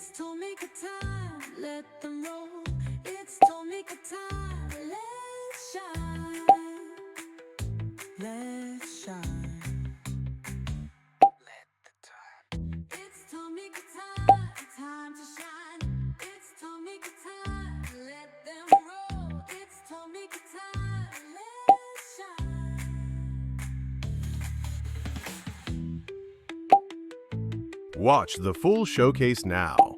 It's Tomica time, let them roll. It's Tomica time, let's shine. Let's shine. Let the time. It's Tomica time, time to shine. It's Tomica time, let them roll. It's Tomica time, let's shine. Watch the full showcase now.